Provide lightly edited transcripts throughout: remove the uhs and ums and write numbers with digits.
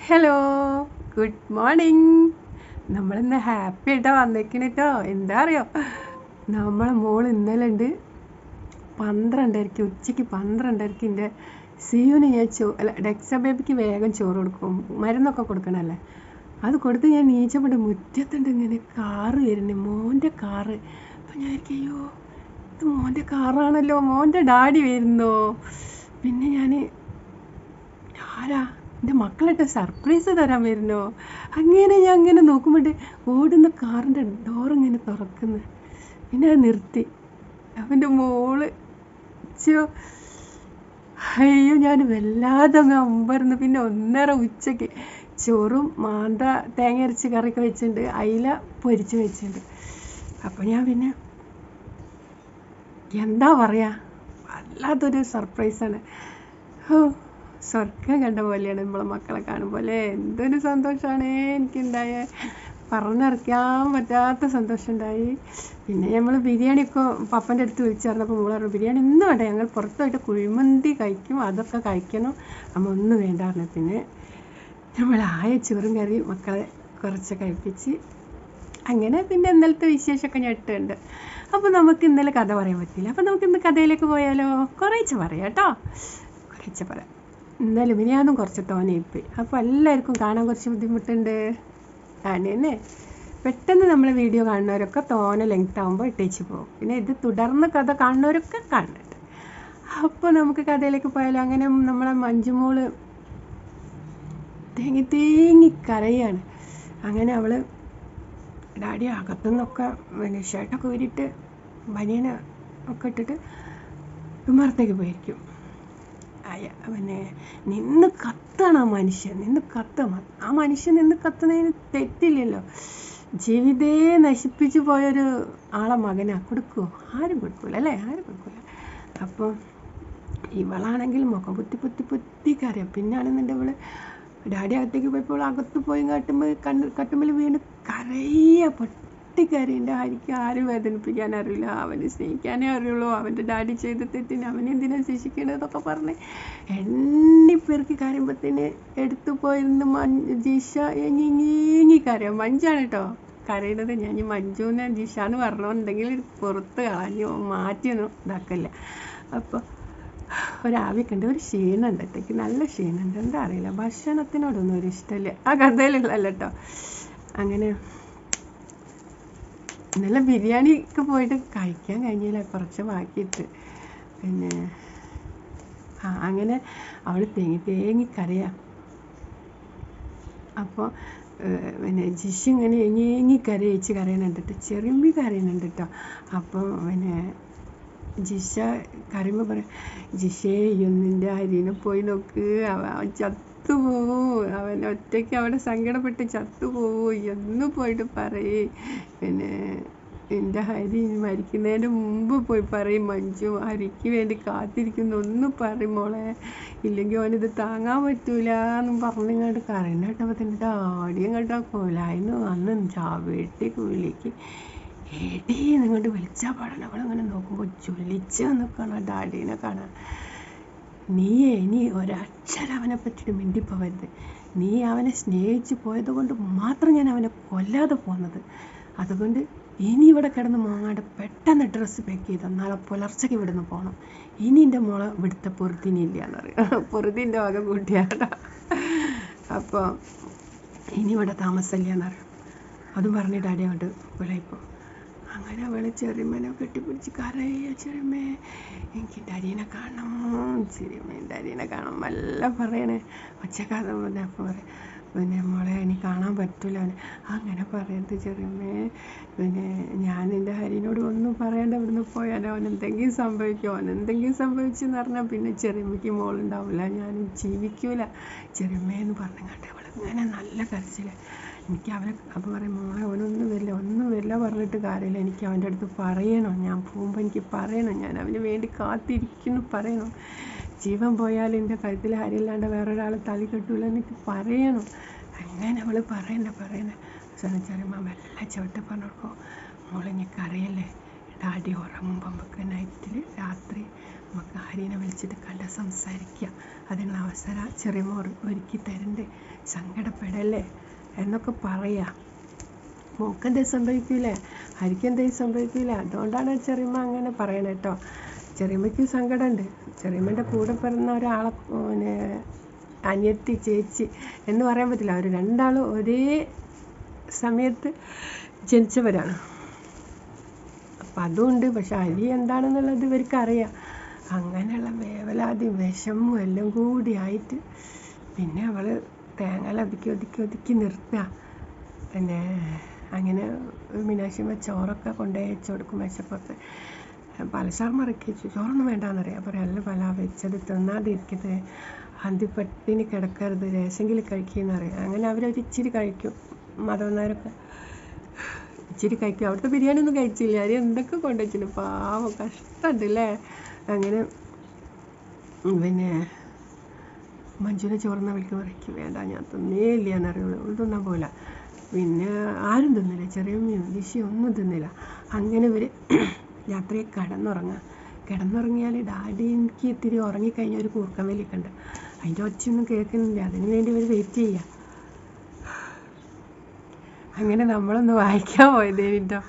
Hello, good morning. നമ്മളിന്ന് happy ആയിട്ടാ വന്നേക്കണേട്ടോ. എന്താ അറിയോ, നമ്മളെ മോൾ ഇന്നലെ ഉണ്ട് 12:30 ഉച്ചയ്ക്ക് 12:30 എൻ്റെ സിയുന് ഞാൻ ഡെക്സ ബേബിക്ക് വേഗം ചോറ് കൊടുക്കും, മരുന്നൊക്കെ കൊടുക്കണമല്ലേ. അത് കൊടുത്ത് ഞാൻ നീച്ചപ്പെട്ട് മുറ്റത്തുണ്ട് ഇങ്ങനെ കാറ് വരുന്നത്, മോൻ്റെ കാറ്. അപ്പം ഞാൻ അയ്യോ ഇത് മോൻ്റെ കാറാണല്ലോ, മോൻ്റെ ഡാഡി വരുന്നോ. പിന്നെ ഞാൻ ആരാ എൻ്റെ മക്കളിട്ട് സർപ്രൈസ് തരാൻ വരുന്നോ. അങ്ങനെ ഞാൻ അങ്ങനെ നോക്കുമ്പോണ്ട് ഓടുന്ന കാറിൻ്റെ ഡോറിങ്ങനെ തുറക്കുന്നു. പിന്നെ അത് നിർത്തി. അവൻ്റെ മോള് ചോ അയ്യോ ഞാൻ വല്ലാതെ അങ്ങ് അമ്പരന്ന്. പിന്നെ 1:30 ഉച്ചയ്ക്ക് ചോറും മാന്ത തേങ്ങ അരച്ച് കറിയൊക്കെ വെച്ചിട്ടുണ്ട്, അയില പൊരിച്ച് വെച്ചിട്ടുണ്ട്. അപ്പോൾ ഞാൻ പിന്നെ എന്താ പറയുക, വല്ലാത്തൊരു സർപ്രൈസാണ്. ഓ, സ്വർഗം കണ്ട പോലെയാണ് നമ്മളെ മക്കളെ കാണുമ്പോൾ അല്ലേ. എന്തൊരു സന്തോഷമാണ് എനിക്കുണ്ടായ, പറഞ്ഞറിയിക്കാൻ പറ്റാത്ത സന്തോഷം ഉണ്ടായി. പിന്നെ നമ്മൾ ബിരിയാണിയൊക്കെ പപ്പൻ്റെ അടുത്ത് വിളിച്ചു പറഞ്ഞപ്പോൾ മോൾ പറഞ്ഞു ബിരിയാണി ഒന്നും വേണ്ട, ഞങ്ങൾ പുറത്തുപോയിട്ട് കുഴിമന്തി കഴിക്കും, അതൊക്കെ കഴിക്കണം, അമ്മ ഒന്നും വേണ്ട പറഞ്ഞു. പിന്നെ നമ്മൾ ചോറും കറി മക്കളെ കുറച്ച് കഴിപ്പിച്ച് അങ്ങനെ. പിന്നെ ഇന്നലത്തെ വിശേഷമൊക്കെ ഞാൻ ഇട്ടുണ്ട്. അപ്പോൾ നമുക്ക് ഇന്നലെ കഥ പറയാൻ പറ്റില്ല, അപ്പോൾ നമുക്ക് ഇന്ന് കഥയിലേക്ക് പോയാലോ. കുറേശ്ശെ പറയാം കേട്ടോ, കുറേശ്ശെ പറയാം. ഇന്നലെ മിനിയാന്നും കുറച്ച് തോനെയിപ്പോയി, അപ്പോൾ എല്ലാവർക്കും കാണാൻ കുറച്ച് ബുദ്ധിമുട്ടുണ്ട്. തന്നെ പെട്ടെന്ന് നമ്മൾ വീഡിയോ കാണുന്നവരൊക്കെ തോനെ ലെങ്ത് ആകുമ്പോൾ ഇട്ടേച്ച് പോകും. പിന്നെ ഇത് തുടർന്ന് കഥ കാണുന്നവരൊക്കെ കാണുന്നുണ്ട്. അപ്പോൾ നമുക്ക് കഥയിലേക്ക് പോയാലോ. അങ്ങനെ നമ്മളെ മഞ്ജുമോള് തേങ്ങി കരയാണ്. അങ്ങനെ അവൾ ഡാഡി അകത്തുനിന്നൊക്കെ പിന്നെ ഷർട്ടൊക്കെ ഊരിയിട്ട് ബനിയന ഒക്കെ ഇട്ടിട്ട് വിമാനത്തേക്ക് പോയിരിക്കും. പിന്നെ നിന്ന് കത്താണ് ആ മനുഷ്യൻ, നിന്ന് കത്തണം. ആ മനുഷ്യൻ നിന്ന് കത്തുന്നതിന് തെറ്റില്ലല്ലോ. ജീവിതേ നശിപ്പിച്ചു പോയൊരു ആളെ മകനാ കൊടുക്കുമോ? ആരും കൊടുക്കൂല അല്ലേ, ആരും കൊടുക്കൂല. അപ്പോൾ ഇവളാണെങ്കിൽ മുഖം പൊത്തി കരയാം. പിന്നാണെന്നുണ്ട് ഇവള് ഡാഡി അകത്തേക്ക് പോയപ്പോൾ അകത്ത് പോയി കട്ടുമ്പോൾ വീണ് കരയ പൊട്ടിക്കരയുണ്ട്. ഹരിക്ക് ആരും വേദനിപ്പിക്കാൻ അറിയില്ല, അവന് സ്നേഹിക്കാനേ അറിയുള്ളൂ. അവൻ്റെ ഡാഡി ചെയ്ത തെറ്റിന് അവനെന്തിനാ ശിക്ഷിക്കണതൊക്കെ പറഞ്ഞ് എണ്ണിപ്പേർക്ക് കരയുമ്പോഴത്തേന് എടുത്തു പോയിരുന്ന് ജിഷ ഞീങ്ങി കരയാം. മഞ്ജാണ് കേട്ടോ കരയുന്നത്. ഞാൻ മഞ്ജുന്ന് ജിഷ എന്ന് പറഞ്ഞോണ്ടെങ്കിൽ പുറത്ത് കളഞ്ഞു മാറ്റിയൊന്നും ഇതാക്കില്ല. അപ്പോൾ ഒരാവിയൊക്കെ ഉണ്ട്, ഒരു ക്ഷീണമുണ്ട്, ഒറ്റയ്ക്ക് നല്ല ക്ഷീണമുണ്ട്. എന്താ അറിയില്ല, ഭക്ഷണത്തിനോടൊന്നും ഒരു ഇഷ്ടമില്ല ആ കഥയിലുള്ളല്ലോ കേട്ടോ. അങ്ങനെ ഇന്നലെ ബിരിയാണിക്ക് പോയിട്ട് കഴിക്കാൻ കഴിഞ്ഞില്ല, കുറച്ച് ബാക്കിയിട്ട്. പിന്നെ അങ്ങനെ അവൾ തേങ്ങി കരയാ. അപ്പോൾ പിന്നെ ജിഷ് ഇങ്ങനെ എങ്ങി കരയുന്നുണ്ടിട്ട്, ചെറുമ്പി കരയുന്നുണ്ട് കേട്ടോ. അപ്പോൾ പിന്നെ ജിഷ കരയുമ്പോൾ പറയും, ജിഷേ നിൻ്റെ ഹരിനെ പോയി നോക്ക്, അവൻ ചത്തുപോവും, അവൻ ഒറ്റയ്ക്ക് അവിടെ സങ്കടപ്പെട്ട് ചത്തുപോവും എന്ന് പോയിട്ട് പറയേ. പിന്നെ എൻ്റെ ഹരി മരിക്കുന്നതിന് മുമ്പ് പോയി പറയും, മഞ്ജു ഹരിക്ക് വേണ്ടി കാത്തിരിക്കുന്നു, ഒന്ന് പറയും മോളെ, ഇല്ലെങ്കിൽ അവനിത് താങ്ങാൻ പറ്റൂല എന്നും പറഞ്ഞിങ്ങോട്ട് കരയുന്ന കേട്ടപ്പോൾ തന്നെ ഡാഡിയും കേട്ടോ കൊലായിന്ന് വന്ന് ചാവേട്ടി വിളിക്ക് എടീ നിങ്ങോട്ട് വിളിച്ചാൽ പാടണം. അവളങ്ങനെ നോക്കുമ്പോൾ ജ്വലിച്ച് നിൽക്കണം ഡാഡീനെ കാണാൻ. നീ ഒരക്ഷരം അവനെ പറ്റിയിട്ട് മിണ്ടിപ്പോവരുത്. നീ അവനെ സ്നേഹിച്ച് പോയത് കൊണ്ട് മാത്രം ഞാൻ അവനെ കൊല്ലാതെ പോകുന്നത്. അതുകൊണ്ട് ഇനി ഇവിടെ കിടന്ന് മോങ്ങാണ്ട് പെട്ടെന്ന് ഡ്രസ്സ് പാക്ക് ചെയ്തോ, നാളെ പുലർച്ചയ്ക്ക് ഇവിടുന്ന് പോകണം. ഇനി എൻ്റെ മോളെ ഇവിടുത്തെ പൊറുതിനില്ല എന്ന് പറയും. പൊറുതിൻ്റെ വക കൂട്ടിയാടാ. അപ്പോൾ ഇനി ഇവിടെ താമസമില്ല എന്ന് പറയും. അതും പറഞ്ഞ് ഡാഡി അങ്ങോട്ട് വിളയിപ്പോൾ. അങ്ങനെ അവൾ ചെറിയമ്മനെ കെട്ടിപ്പിടിച്ച് കരയ, ചെറിയമ്മേ എനിക്ക് ഡാഡീനെ കാണണം, ചെറിയമ്മ ഡാഡീനെ കാണാൻ വല്ല പറയണേ ഒച്ചക്കാതെ പോലെ. അപ്പോൾ പറയും പിന്നെ മോളെ എനിക്ക് കാണാൻ പറ്റില്ല അവന്. അങ്ങനെ പറയരുത് ചെറിയമ്മേ, പിന്നെ ഞാൻ എൻ്റെ ഹരിനോട് ഒന്നും പറയാണ്ട് ഇവിടുന്ന് പോയാലോ അവൻ എന്തെങ്കിലും സംഭവിച്ചെന്ന് പറഞ്ഞാൽ പിന്നെ ചെറിയമ്മയ്ക്ക് മോളുണ്ടാവില്ല, ഞാൻ ജീവിക്കൂല ചെറിയമ്മേ എന്ന് പറഞ്ഞങ്ങാട്ട് അവൾ ഇങ്ങനെ നല്ല കരച്ചില്ല. എനിക്ക് അവനെ അപ്പോൾ പറയും മോളെ ഒന്നും വരില്ല പറഞ്ഞിട്ട് കാര്യമില്ല, എനിക്ക് അവൻ്റെ അടുത്ത് പറയണം, ഞാൻ പോകുമ്പോൾ എനിക്ക് പറയണം, ഞാൻ അവന് വേണ്ടി കാത്തിരിക്കുന്നു പറയണം, ജീവൻ പോയാൽ എൻ്റെ കഴുത്തിൽ ഹരിയില്ലാണ്ട് വേറൊരാൾ തലി കെട്ടൂല എനിക്ക് പറയണം. അങ്ങനെ അവൾ പറയണേ ചെറിയമ്മ വല്ല ചവിട്ട് പറഞ്ഞു കൊടുക്കും, മോളെ എനിക്ക് അറിയല്ലേ, ഡാഡി ഉറങ്ങുമ്പോൾ നമുക്ക് നൈറ്റിൽ രാത്രി നമുക്ക് ഹരിനെ വിളിച്ചിട്ട് കണ്ട് സംസാരിക്കുക, അതിനുള്ള അവസരം ചെറിയമ്മ ഒരുക്കി തരണ്ടേ, സങ്കടപ്പെടല്ലേ എന്നൊക്കെ പറയാം. മോക്കെന്തേലും സംഭവിക്കൂലേ, ഹരിക്കെന്തേലും സംഭവിക്കൂല. അതുകൊണ്ടാണ് ചെറിയമ്മ അങ്ങനെ പറയണത് കേട്ടോ. ചെറിയമ്മയ്ക്ക് സങ്കടമുണ്ട്. ചെറിയമ്മേൻ്റെ കൂടെ പിറന്ന ഒരാളെ പിന്നെ അനിയത്തി ചേച്ചി എന്ന് പറയാൻ പറ്റില്ല, അവർ രണ്ടാളും ഒരേ സമയത്ത് ജനിച്ചവരാണ്. അപ്പം അതുകൊണ്ട്. പക്ഷെ ഹരി എന്താണെന്നുള്ളത് ഇവർക്കറിയാം. അങ്ങനെയുള്ള വേവലാതി വിഷമവും എല്ലാം കൂടി ആയിട്ട് പിന്നെ അവൾ തേങ്ങ ഒതുക്കി നിർത്തുക. പിന്നെ അങ്ങനെ മീനാക്ഷിയമ്മ ചോറൊക്കെ കൊണ്ടുപോയി വെച്ച് കൊടുക്കും മേശപ്പുറത്ത്. പലസാർ മറക്കി ചോറൊന്നും വേണ്ടാന്നറിയാം. അപ്പോൾ അല്ല പല വെച്ചത് തിന്നാതിരിക്കരുത്, അന്തിപ്പട്ടിനി കിടക്കരുത്, രസെങ്കിലും കഴിക്കുന്നറിയാം. അങ്ങനെ അവരൊരിച്ചിരി കഴിക്കും. മാധവന്നാരൊക്കെ ഇച്ചിരി കഴിക്കും. അവിടുത്തെ ബിരിയാണി ഒന്നും കഴിച്ചില്ല. അവർ എന്തൊക്കെ കൊണ്ടുവച്ചില്ല, പാവം കഷ്ടമുണ്ടല്ലേ. അങ്ങനെ പിന്നെ മഞ്ജുവിനെ ചോറുന്ന വിളിക്ക് പറയ്ക്കും, വേണ്ട ഞാൻ തിന്നേ ഇല്ല എന്നറിയുള്ളൂ. അവൾ തിന്നാൻ പോകില്ല. പിന്നെ ആരും തിന്നില്ല, ചെറിയമ്മയും ദിശയും ഒന്നും തിന്നില്ല. അങ്ങനെ ഇവർ രാത്രി കിടന്നുറങ്ങിയാൽ ഡാഡിക്ക് ഇത്തിരി ഉറങ്ങിക്കഴിഞ്ഞാൽ ഒരു കൂർക്കം വലിയൊക്കെ ഉണ്ട്. അതിൻ്റെ ഒച്ചയൊന്നും കേൾക്കുന്നില്ല. അതിന് വേണ്ടി ഇവർ വെയിറ്റ് ചെയ്യുക. അങ്ങനെ നമ്മളൊന്ന് വായിക്കാൻ പോയത് കേട്ടോ.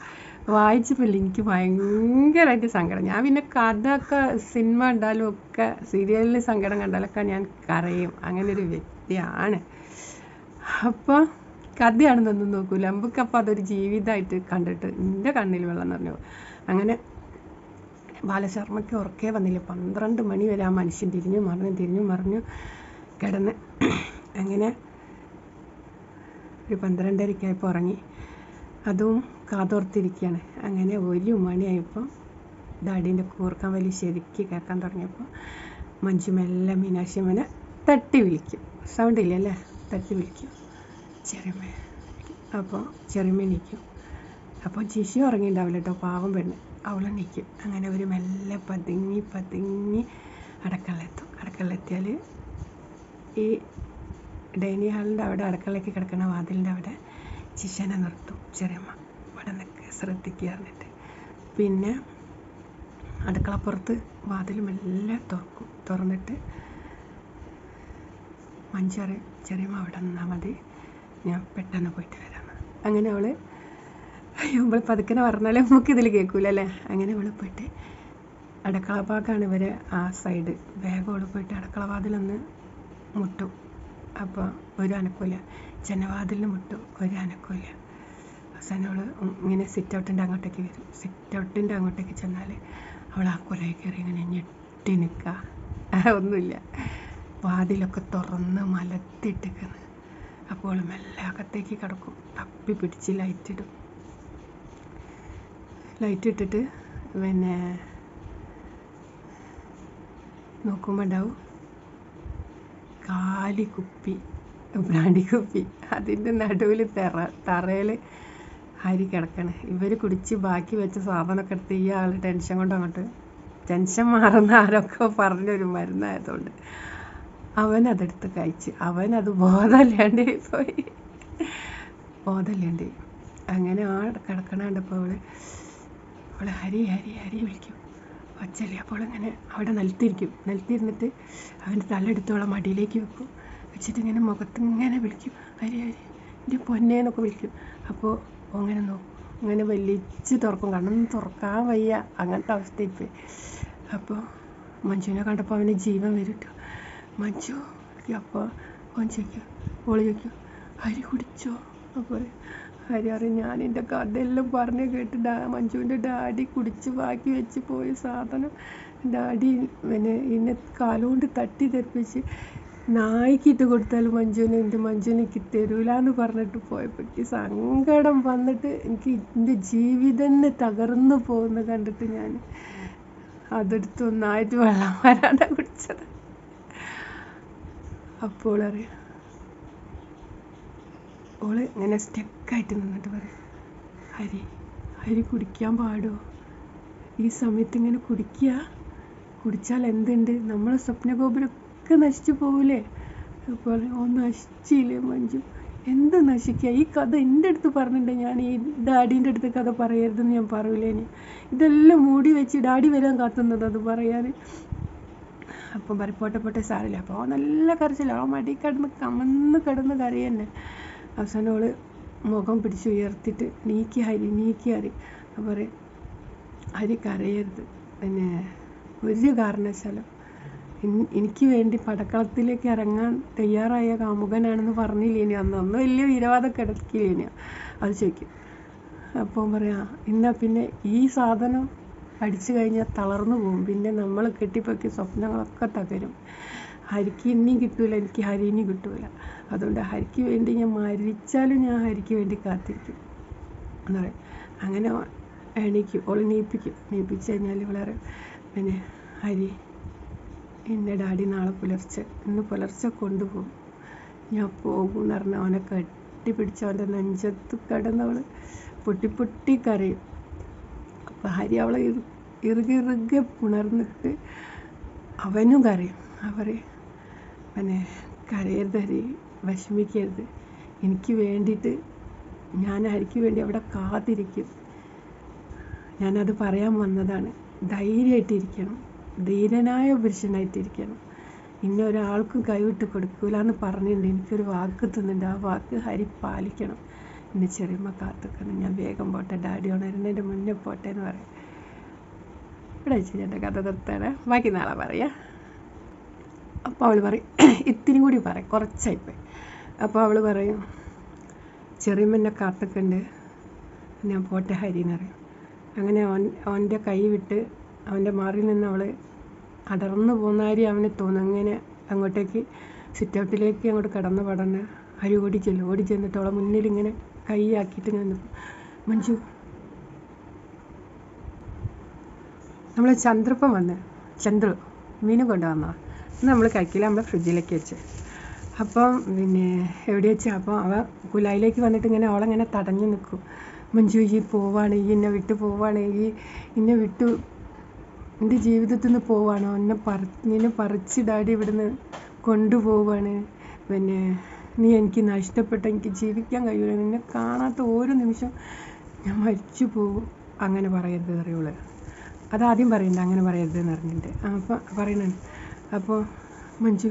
വായിച്ചപ്പോൾ എനിക്ക് ഭയങ്കരമായിട്ട് സങ്കടം. ഞാൻ പിന്നെ കഥയൊക്കെ സിനിമ കണ്ടാലും ഒക്കെ സീരിയലിൽ സങ്കടം കണ്ടാലൊക്കെ ഞാൻ കരയും. അങ്ങനെ ഒരു വ്യക്തിയാണ്. അപ്പോൾ കഥയാണെന്നൊന്നും നോക്കൂല. നമുക്കപ്പോൾ അതൊരു ജീവിതമായിട്ട് കണ്ടിട്ട് എൻ്റെ കണ്ണിൽ വെള്ളം നിറഞ്ഞു. അങ്ങനെ ബാലശർമ്മയ്ക്ക് ഉറക്കേ വന്നില്ല. 12 മണി വരെ ആ മനുഷ്യൻ തിരിഞ്ഞു മറിഞ്ഞു കിടന്ന്. അങ്ങനെ ഒരു 12:30 ഉറങ്ങി. അതും കാതോർത്തിരിക്കുകയാണ്. അങ്ങനെ 1 മണിയായപ്പോൾ ഡാഡീൻ്റെ കൂർക്കം വലി ശരിക്ക് കേൾക്കാൻ തുടങ്ങിയപ്പോൾ മഞ്ജു മെല്ലെ മീനാക്ഷിയമ്മനെ തട്ടി വിളിക്കും. സൗണ്ട് ഇല്ല അല്ലേ, തട്ടി വിളിക്കും, ചെറിയമ്മ. അപ്പോൾ ചെറിയമ്മ എണീക്കും. അപ്പോൾ ജിഷി ഉറങ്ങിയിട്ടുണ്ടാവില്ല കേട്ടോ, പാവം പെണ്ണ്. അവൾ എണീക്കും. അങ്ങനെ ഒരു മെല്ലെ പതുങ്ങി അടുക്കളയിലെത്തിയാൽ ഈ ഡൈനിങ് ഹാളിൻ്റെ അവിടെ അടുക്കളയ്ക്ക് കിടക്കുന്ന വാതിലിൻ്റെ അവിടെ ജിഷനെ നിർത്തും ചെറിയമ്മ. ഇവിടെ നിൽക്കുക, ശ്രദ്ധിക്കുക എന്നിട്ട്. പിന്നെ അടുക്കളപ്പുറത്ത് വാതിൽ മെല്ലെ തുറന്നിട്ട് മഞ്ജറി, ചെറിയമ്മ അവിടെ നിന്നാൽ മതി, ഞാൻ പെട്ടെന്ന് പോയിട്ട് വരാം. അങ്ങനെ അവൾ നമ്മൾ പതുക്കനെ പറഞ്ഞാലേ നമുക്കിതിൽ കേൾക്കൂല അല്ലേ. അങ്ങനെ അവൾ പോയിട്ട് അടുക്കള ഭാഗമാണ് ഇവർ ആ സൈഡ്. വേഗം അവൾ പോയിട്ട് അടുക്കള വാതിലൊന്ന് മുട്ടും. അപ്പോൾ ഒരു അനക്കൂല. ജനവാതിലിന് മുട്ടും, ഒരു അനക്കൂല. അവസാനം അവൾ ഇങ്ങനെ സിറ്റൗട്ടിൻ്റെ അങ്ങോട്ടേക്ക് വരും. സിറ്റൗട്ടിൻ്റെ അങ്ങോട്ടേക്ക് ചെന്നാൽ അവൾ ആ കുലയിൽ കയറി ഇങ്ങനെ ഞെട്ടി നിൽക്കുക. ഒന്നുമില്ല, വാതിലൊക്കെ തുറന്ന് മലത്തിട്ടിരിക്കുന്നു. അപ്പോൾ മെല്ലെ അകത്തേക്ക് കിടക്കും. തപ്പി പിടിച്ച് ലൈറ്റ് ഇട്ടിട്ട് പിന്നെ നോക്കുമ്പോൾ ഉണ്ടാവും കാലി കുപ്പി, ബ്രാൻഡി കുപ്പി. അതിൻ്റെ നടുവിൽ തറയിൽ ഹരി കിടക്കണ്. ഇവർ കുടിച്ച് ബാക്കി വെച്ച സാധനമൊക്കെ എടുത്ത് ഈ ആൾ ടെൻഷൻ കൊണ്ട് അങ്ങോട്ട്, ടെൻഷൻ മാറുന്ന ആരൊക്കെ പറഞ്ഞൊരു മരുന്നായതുകൊണ്ട് അവനതെടുത്ത് കഴിച്ച് അവനത് ബോധമില്ലാണ്ട് പോയി. അങ്ങനെ ആ കിടക്കണ കണ്ടപ്പോൾ അവൾ ഹരി വിളിക്കും. ഒച്ചല്ലേ. അപ്പോൾ ഇങ്ങനെ അവിടെ നിലത്തിരുന്നിട്ട് അവൻ്റെ തലയെടുത്തോളം മടിയിലേക്ക് വെക്കും. വെച്ചിട്ട് ഇങ്ങനെ മുഖത്തിങ്ങനെ വിളിക്കും, ഹരി എൻ്റെ പൊന്നേന്നൊക്കെ വിളിക്കും. അപ്പോൾ അങ്ങനെ നോക്കും, അങ്ങനെ വലിച്ച് തുറക്കും. കണ്ണൊന്നും തുറക്കാൻ വയ്യ, അങ്ങനത്തെ അവസ്ഥയിപ്പോയി. അപ്പോൾ മഞ്ജുവിനെ കണ്ടപ്പോൾ അവന് ജീവൻ വരും കേട്ടോ. മഞ്ജു. അപ്പോൾ ഓൻ ചോദിക്കും ഹരി കുടിച്ചോ? അപ്പോൾ ഹരി അറിയാം, ഞാൻ എൻ്റെ കഥയെല്ലാം പറഞ്ഞ് കേട്ട് മഞ്ജുവിൻ്റെ ഡാഡി കുടിച്ച് ബാക്കി വെച്ച് പോയ സാധനം ഡാഡി പിന്നെ എന്നെ കാലുകൊണ്ട് തട്ടി തെറിപ്പിച്ച് നായിക്കിട്ട് കൊടുത്താലും മഞ്ജുവിന് എനിക്ക് തരൂല എന്ന് പറഞ്ഞിട്ട് പോയപ്പോൾ സങ്കടം വന്നിട്ട് എനിക്ക് എൻ്റെ ജീവിതം തന്നെ തകർന്നു പോകുന്ന കണ്ടിട്ട് ഞാൻ അതെടുത്ത് ഒന്നായിട്ട് വെള്ളം വരാണ്ടാണ് കുടിച്ചത്. അപ്പോൾ അറിയാം, ഓള് ഇങ്ങനെ സ്റ്റക്കായിട്ട് നിന്നിട്ട് പറയും, ഹരി കുടിക്കാൻ പാടുമോ? ഈ സമയത്ത് ഇങ്ങനെ കുടിച്ചാൽ എന്തുണ്ട്? നമ്മളെ സ്വപ്നഗോപുരമൊക്കെ നശിച്ചു പോവില്ലേ? അപ്പോൾ നശിച്ചില്ലേ മഞ്ജു? എന്ത് നശിക്കുക? ഈ കഥ എൻ്റെ അടുത്ത് പറഞ്ഞിട്ടുണ്ടെങ്കിൽ ഞാൻ ഈ ഡാഡീൻ്റെ അടുത്ത് കഥ പറയരുതെന്ന് ഞാൻ പറയില്ലേ? ഇതെല്ലാം മൂടി വെച്ച് ഡാഡി വരാൻ കാത്തുന്നത് അത് പറയാൻ. അപ്പം പറയും പോട്ടെ പോട്ടെ സാറില്ല. അപ്പോൾ നല്ല കരച്ചില്ല, ആ മടി കമന്ന് കിടന്ന് കരയ തന്നെ. അവസാനം അവൾ മുഖം പിടിച്ച് ഉയർത്തിയിട്ട് നീക്കി ഹരി അപ്പോൾ പറയും ഹരി കരയരുത്, പിന്നെ ഒരു കാരണവശാലും എനിക്ക് വേണ്ടി പടക്കളത്തിലേക്ക് ഇറങ്ങാൻ തയ്യാറായ കാമുകനാണെന്ന് പറഞ്ഞില്ലേനി അന്ന് വലിയ വീരവാദം കിടക്കില്ലേനിയോ അത് ചോദിക്കും. അപ്പം പറയാം എന്നാൽ പിന്നെ ഈ സാധനം അടിച്ചു കഴിഞ്ഞാൽ തളർന്നു പോകും, പിന്നെ നമ്മൾ കെട്ടിപ്പൊക്കിയ സ്വപ്നങ്ങളൊക്കെ തകരും. ഹരിക്ക് ഇനിയും കിട്ടൂല, എനിക്ക് ഹരിനി കിട്ടൂല. അതുകൊണ്ട് ഹരിക്ക് വേണ്ടി ഞാൻ മരിച്ചാലും ഞാൻ ഹരിക്ക് വേണ്ടി കാത്തിരിക്കും എന്ന് പറയും. അങ്ങനെ എണീക്കും, ഓൾ നീപ്പിച്ച് കഴിഞ്ഞാൽ വളരെ പിന്നെ ഹരി എൻ്റെ ഡാഡി ഇന്ന് പുലർച്ചെ കൊണ്ടുപോകും, ഞാൻ പോകും എന്ന് പറഞ്ഞാൽ അവനെ കെട്ടിപ്പിടിച്ച് അവൻ്റെ നെഞ്ചത്ത് കിടന്നവൾ പൊട്ടി കരയും. അപ്പോൾ ഹരി അവളെ ഇറുകെ പുണർന്നിട്ട് അവനും കരയും. അവർ പിന്നെ കരയരുത് ഹരി, വിഷമിക്കരുത്, എനിക്ക് വേണ്ടിയിട്ട് ഞാൻ ഹരിക്ക് വേണ്ടി അവിടെ കാത്തിരിക്കും, ഞാനത് പറയാൻ വന്നതാണ്, ധൈര്യമായിട്ടിരിക്കണം, ധീരനായ പുരുഷനായിട്ടിരിക്കണം, ഇന്ന ഒരാൾക്കും കൈവിട്ട് കൊടുക്കൂല എന്ന് പറഞ്ഞിട്ടുണ്ട്, എനിക്കൊരു വാക്ക് തന്നിട്ടുണ്ട്, ആ വാക്ക് ഹരി പാലിക്കണം, എന്നെ ചെറിയമ്മ കാത്തുക്കണം, ഞാൻ വേഗം പോട്ടെ, ഡാഡി ഉണരുന്നതിൻ്റെ മുന്നേ പോട്ടെ എന്ന് പറയും. ഇവിടെ വെച്ച് എൻ്റെ കഥ നിർത്തണേ, ബാക്കി നാളെ പറയാം. അപ്പോൾ അവൾ പറയും ഇത്തിരി കൂടി പറയും, കുറച്ചായിപ്പോയി. അപ്പോൾ അവൾ പറയും ചെറിയമ്മ കാത്തുക്കുണ്ട്, ഞാൻ പോട്ടെ ഹരി എന്ന് പറയും. അങ്ങനെ അവൻ്റെ കൈ വിട്ട് അവൻ്റെ മാറിൽ നിന്ന് അവൾ അടർന്നു പോകുന്നാരി അവന് തോന്നും. അങ്ങനെ അങ്ങോട്ടേക്ക് സിറ്റൗട്ടിലേക്ക് അങ്ങോട്ട് കടന്നു പടന്ന് ഹരി ഓടി ചെന്നിട്ട് അവളെ മുന്നിൽ ഇങ്ങനെ കൈ ആക്കിയിട്ട് ഇങ്ങനെ നിൽക്കും. മഞ്ജു, നമ്മൾ ചന്ദ്രപ്പം ചന്ദ്രു മീൻ കൊണ്ടുവന്നോ, നമ്മൾ കഴിക്കില്ല, നമ്മൾ ഫ്രിഡ്ജിലേക്ക് വെച്ച്. അപ്പം പിന്നെ എവിടെ വെച്ചാൽ അപ്പോൾ അവ കുലായിലേക്ക് വന്നിട്ട് ഇങ്ങനെ അവളെങ്ങനെ തടഞ്ഞു നിൽക്കും. മഞ്ജു ഈ പോവാണ്, ഈ എന്നെ വിട്ട് പോവാണ്, എന്നെ വിട്ടു എൻ്റെ ജീവിതത്തിൽ നിന്ന് പോവാണോ, നിന്നെ പറിച്ച് ഡാഡി ഇവിടുന്ന് കൊണ്ടുപോവാണ്, പിന്നെ നീ എനിക്ക് നഷ്ടപ്പെട്ട, എനിക്ക് ജീവിക്കാൻ കഴിയൂല, നിന്നെ കാണാത്ത ഓരോ നിമിഷം ഞാൻ മരിച്ചു പോകും, അങ്ങനെ പറയരുത് അറിയുള്ളൂ. അതാദ്യം പറയണ്ട, അങ്ങനെ പറയരുത് എന്ന് പറഞ്ഞിട്ട്. അപ്പോൾ പറയണേ, അപ്പോൾ മഞ്ജു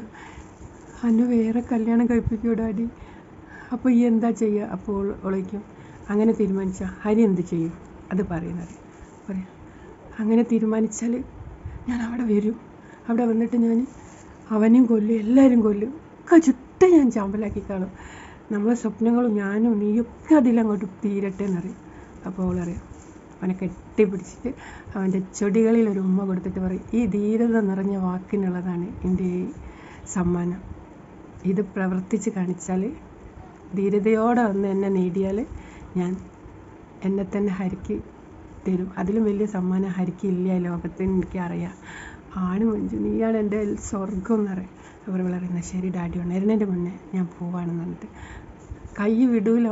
അന്നെ വേറെ കല്യാണം കഴിപ്പിക്കുമോ ഡാഡി, അപ്പോൾ ഈ എന്താ ചെയ്യുക? അപ്പോൾ ഒളിക്കും. അങ്ങനെ തീരുമാനിച്ചാൽ ഹരി എന്ത് ചെയ്യും? അത് പറയുന്നത് പറയാം. അങ്ങനെ തീരുമാനിച്ചാൽ ഞാൻ അവിടെ വരും, അവിടെ വന്നിട്ട് ഞാൻ അവനെയും കൊല്ലും, എല്ലാവരും കൊല്ലും, ഒക്കെ ചുറ്റും ഞാൻ ചാമ്പലാക്കി കാണും, നമ്മളെ സ്വപ്നങ്ങളും ഞാനും നീയൊക്കെ അതിലങ്ങോട്ട് തീരട്ടെ എന്നറിയും. അപ്പോൾ അവളറിയാം, അവനെ കെട്ടിപ്പിടിച്ചിട്ട് അവൻ്റെ ചൊടികളിൽ ഒരു ഉമ്മ കൊടുത്തിട്ട് പറയും, ഈ ധീരത നിറഞ്ഞ വാക്കിനുള്ളതാണ് എൻ്റെ ഈ സമ്മാനം, ഇത് പ്രവർത്തിച്ച് കാണിച്ചാൽ, ധീരതയോടെ വന്ന് എന്നെ നേടിയാൽ ഞാൻ എന്നെ തന്നെ ഹരിക്ക് തരും, അതിലും വലിയ സമ്മാനം ഹരിക്ക് ഇല്ല ലോകത്തിന്, എനിക്കറിയാം, ആണ് മഞ്ജു, നീയാണ് എൻ്റെ സ്വർഗം എന്ന് പറയും. അവർ പറയുന്നത് ശരി ഡാഡി ഉണരുന്നതിൻ്റെ മുന്നേ ഞാൻ പോവാണെന്ന് പറഞ്ഞിട്ട് കൈ വിടൂല,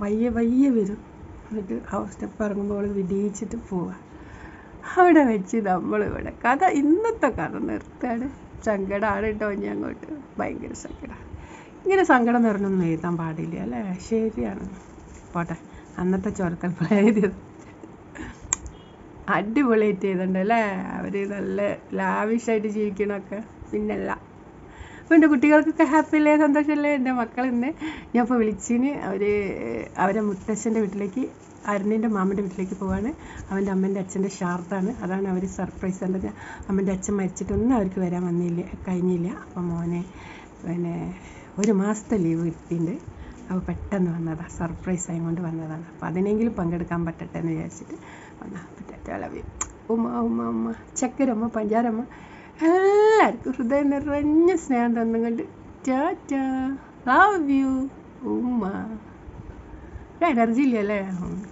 വയ്യ വരും. എന്നിട്ട് ആ സ്റ്റെപ്പ് ഇറങ്ങുമ്പോൾ വിടിയിച്ചിട്ട് പോവാം. അവിടെ വെച്ച് നമ്മളിവിടെ ഇന്നത്തെ കഥ നിർത്താട്. സങ്കടമാണ് കേട്ടോ, ഞാൻ അങ്ങോട്ട് ഭയങ്കര സങ്കടമാണ്. ഇങ്ങനെ സങ്കടം നിറഞ്ഞൊന്നും എഴുതാൻ പാടില്ല അല്ലേ? ശരിയാണ്, പോട്ടെ. അന്നത്തെ ചോരക്കൽ എഴുതിയത് അടിപൊളിയായിട്ട് ചെയ്തിട്ടുണ്ടല്ലേ അവർ, നല്ല ലാവിഷായിട്ട് ജീവിക്കണമൊക്കെ. പിന്നല്ല, അപ്പോൾ എൻ്റെ കുട്ടികൾക്കൊക്കെ ഹാപ്പി അല്ലേ, സന്തോഷമല്ലേ? എൻ്റെ മക്കൾ ഇന്ന് ഞാൻ ഇപ്പോൾ വിളിച്ചിന്, അവരെ മുത്തശ്ശൻ്റെ വീട്ടിലേക്ക്, അരുണിൻ്റെ മാമൻ്റെ വീട്ടിലേക്ക് പോവാണ്. അവൻ്റെ അമ്മേൻ്റെ അച്ഛൻ്റെ ഷാർത്താണ്, അതാണ് അവർ സർപ്രൈസ് കണ്ടത്. അമ്മൻ്റെ അച്ഛൻ മരിച്ചിട്ടൊന്നും അവർക്ക് വരാൻ കഴിഞ്ഞില്ല. അപ്പം മോനെ പിന്നെ 1 മാസത്തെ ലീവ് കിട്ടിയിട്ടുണ്ട്. അപ്പോൾ പെട്ടെന്ന് വന്നതാണ്, സർപ്രൈസ് ആയി കൊണ്ട് വന്നതാണ്. അപ്പോൾ അതിനെങ്കിലും പങ്കെടുക്കാൻ പറ്റട്ടെ എന്ന് വിചാരിച്ചിട്ട് വന്നാൽ പറ്റട്ടെ. ലവ് യു ഉമ്മ, ചക്കരമ്മ, പഞ്ചാരമ്മ, എല്ലാവർക്കും ഹൃദയം നിറഞ്ഞ സ്നേഹം തന്നുകൊണ്ട് ടാറ്റാ, ലവ് യു ഉമ്മ. എനർജി ഇല്ലല്ലേ,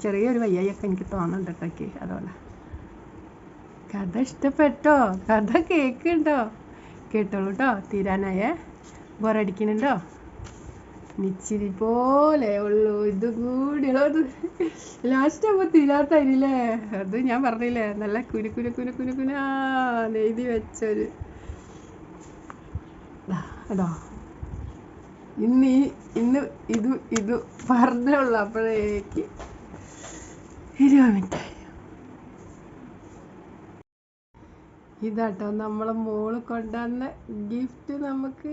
ചെറിയൊരു വയ്യൊക്കെ എനിക്ക് തോന്നുന്നുണ്ട് കേട്ടോ, അതുകൊണ്ട്. കഥ ഇഷ്ടപ്പെട്ടോ? കഥ കേൾക്കുന്നുണ്ടോ? കേട്ടോളൂ കേട്ടോ, തീരാനായേ. ബോറടിക്കുന്നുണ്ടോ? നിച്ചിരി പോലെ ഉള്ളൂ, ഇത് കൂടിയുള്ളത് ലാസ്റ്റ് ആകുമ്പോൾ തീരാത്തല്ലേ. അത് ഞാൻ പറഞ്ഞില്ലേ, നല്ല നെയ്തി വെച്ചൊരു അതോ. ഇന്ന് ഇത് പറഞ്ഞുള്ളൂ, അപ്പോഴേക്ക് 20 മിനിറ്റായി. ഇതാട്ടോ നമ്മളെ മോള് കൊണ്ടുവന്ന ഗിഫ്റ്റ്. നമുക്ക്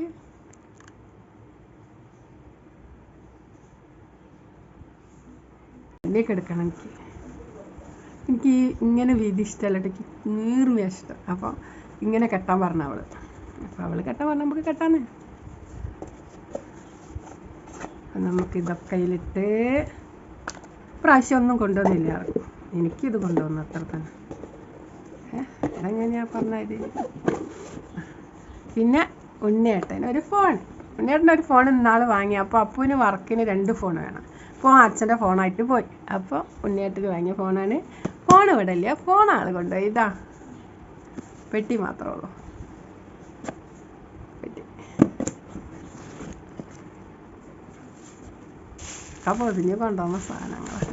ഇതിലേക്ക് എടുക്കണം. എനിക്ക് ഇങ്ങനെ വീതി ഇഷ്ടമല്ല, എനിക്ക് നീർമ ഇഷ്ടം. അപ്പോൾ ഇങ്ങനെ കെട്ടാൻ പറഞ്ഞ അവള്. അപ്പോൾ അവള് കെട്ടാൻ പറഞ്ഞ നമുക്ക് കെട്ടാന്ന്. നമുക്ക് ഇതൊക്കെ ഇതിലിട്ട് പ്രാവശ്യം ഒന്നും കൊണ്ടുവന്നില്ല. എനിക്കിത് കൊണ്ടുവന്നു അത്ര തന്നെ. അതെങ്ങനെയാ പറഞ്ഞത്. പിന്നെ ഉണ്ണിയേട്ടനൊരു ഫോൺ. ഉണ്ണിയേട്ടനൊരു ഫോൺ ഇന്നാൾ വാങ്ങി. അപ്പോൾ അപ്പുവിന് വർക്കിന് 2 ഫോൺ വേണം. അപ്പോൾ അച്ഛൻ്റെ ഫോണായിട്ട് പോയി. അപ്പോൾ ഉണ്ണിയേട്ടന് വാങ്ങിയ ഫോണാണ്. ഫോൺ ഇവിടെ ഇല്ല, ഫോൺ ആൾ കൊണ്ടുപോയി. ഇതാ പെട്ടി മാത്രമേ ഉള്ളൂ. പെട്ടി അപ്പോൾ ഇതിന് കൊണ്ടുവന്ന സാധനങ്ങൾ.